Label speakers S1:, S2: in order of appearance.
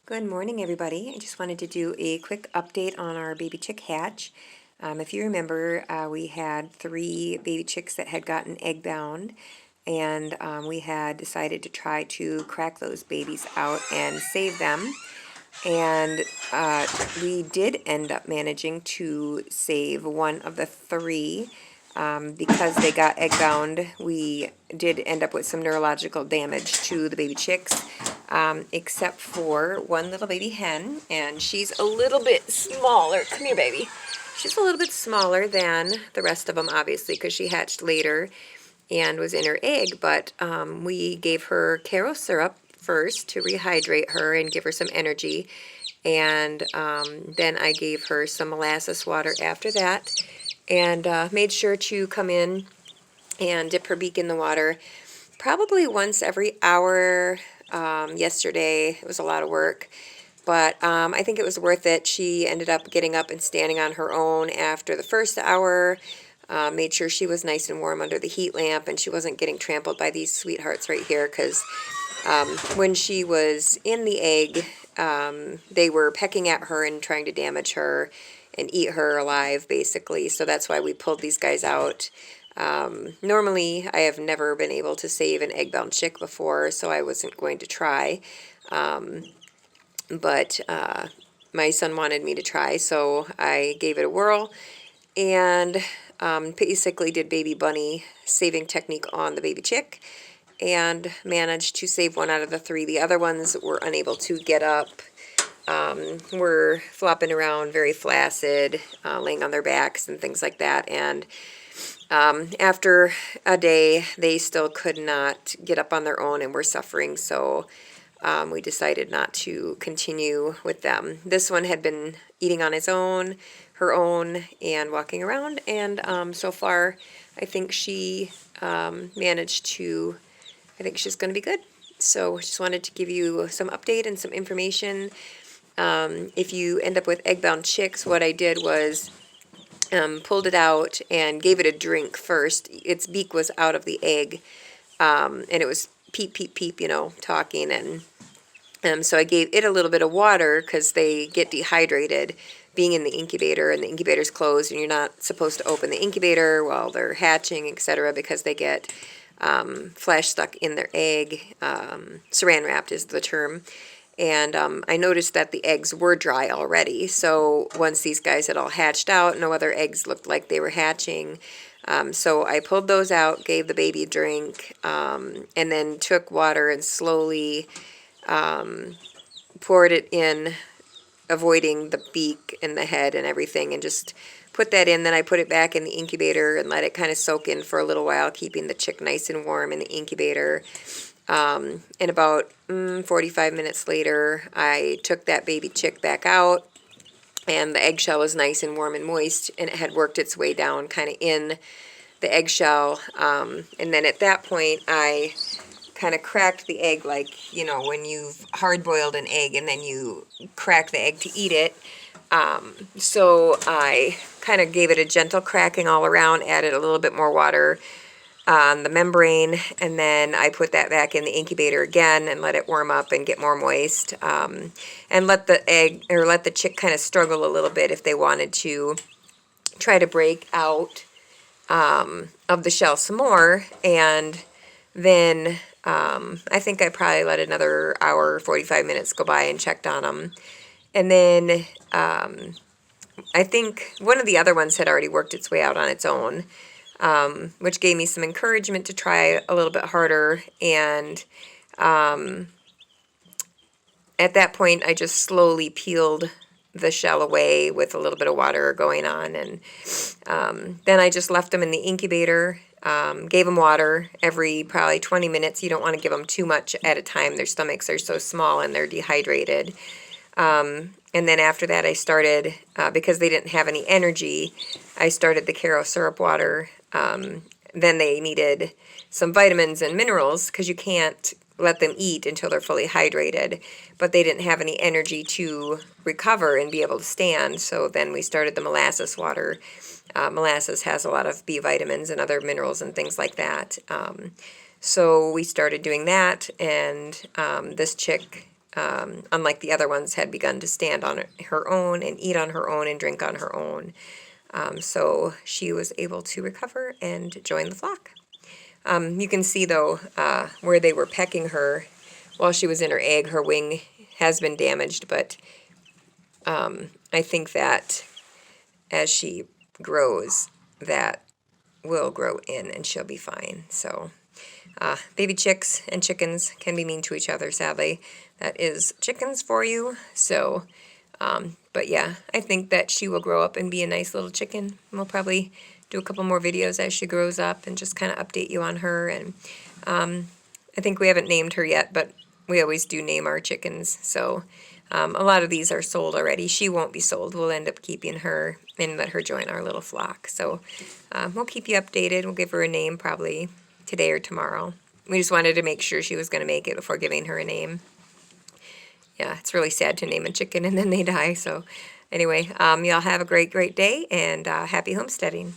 S1: Good morning, everybody. I just wanted to do a quick update on our baby chick hatch. If you remember, we had 3 baby chicks that had gotten egg bound, and we had decided to try to crack those babies out and save them. And we did end up managing to save one of the 3. Because they got egg bound, we did end up with some neurological damage to the baby chicks, except for one little baby hen, and she's a little bit smaller. Come here, baby. She's a little bit smaller than the rest of them, obviously, because she hatched later and was in her egg, but we gave her Karo syrup first to rehydrate her and give her some energy, and then I gave her some molasses water after that, and made sure to come in and dip her beak in the water probably once every hour. Yesterday it was a lot of work, but I think it was worth it. She ended up getting up and standing on her own after the first hour. Made sure she was nice and warm under the heat lamp and she wasn't getting trampled by these sweethearts right here, because when she was in the egg, they were pecking at her and trying to damage her and eat her alive, basically. So that's why we pulled these guys out. Normally, I have never been able to save an egg-bound chick before, so I wasn't going to try. But my son wanted me to try, so I gave it a whirl and basically did baby bunny saving technique on the baby chick and managed to save one out of the 3. The other ones were unable to get up, were flopping around very flaccid, laying on their backs and things like that. And after a day, they still could not get up on their own and were suffering, so we decided not to continue with them. This one had been eating on its own, her own, and walking around, and so far I think she managed to, I think she's going to be good. So just wanted to give you some update and some information. If you end up with egg-bound chicks, what I did was pulled it out and gave it a drink first. Its beak was out of the egg, and it was peep, peep, peep, talking. And so I gave it a little bit of water because they get dehydrated being in the incubator, and the incubator's closed, and you're not supposed to open the incubator while they're hatching, etc., because they get flesh stuck in their egg. Saran wrapped is the term. And I noticed that the eggs were dry already. So once these guys had all hatched out, no other eggs looked like they were hatching. So I pulled those out, gave the baby a drink, and then took water and slowly poured it in, avoiding the beak and the head and everything, and just put that in. Then I put it back in the incubator and let it kind of soak in for a little while, keeping the chick nice and warm in the incubator. And about 45 minutes later, I took that baby chick back out, and the eggshell was nice and warm and moist, and it had worked its way down kind of in the eggshell. And then at that point, I kind of cracked the egg, like, when you've hard-boiled an egg and then you crack the egg to eat it. So I kind of gave it a gentle cracking all around, added a little bit more water on the membrane, and then I put that back in the incubator again and let it warm up and get more moist, and let the chick kind of struggle a little bit if they wanted to try to break out of the shell some more. And then I think I probably let another hour, 45 minutes go by and checked on them. And then I think one of the other ones had already worked its way out on its own, which gave me some encouragement to try a little bit harder. And at that point, I just slowly peeled the shell away with a little bit of water going on. And then I just left them in the incubator, gave them water every probably 20 minutes. You don't want to give them too much at a time. Their stomachs are so small and they're dehydrated. And then after that, I started, because they didn't have any energy, I started the Karo syrup water. Then they needed some vitamins and minerals, because you can't let them eat until they're fully hydrated. But they didn't have any energy to recover and be able to stand. So then we started the molasses water. Molasses has a lot of B vitamins and other minerals and things like that. So we started doing that, and this chick unlike the other ones, had begun to stand on her own and eat on her own and drink on her own. So she was able to recover and join the flock. You can see, though, where they were pecking her while she was in her egg, her wing has been damaged, but I think that as she grows, that will grow in and she'll be fine. So baby chicks and chickens can be mean to each other, sadly. That is chickens for you. So, but yeah, I think that she will grow up and be a nice little chicken. We'll probably do a couple more videos as she grows up and just kind of update you on her. And I think we haven't named her yet, but we always do name our chickens. So a lot of these are sold already. She won't be sold. We'll end up keeping her and let her join our little flock. So we'll keep you updated. We'll give her a name probably today or tomorrow. We just wanted to make sure she was going to make it before giving her a name. Yeah, it's really sad to name a chicken and then they die. So anyway, y'all have a great day and happy homesteading.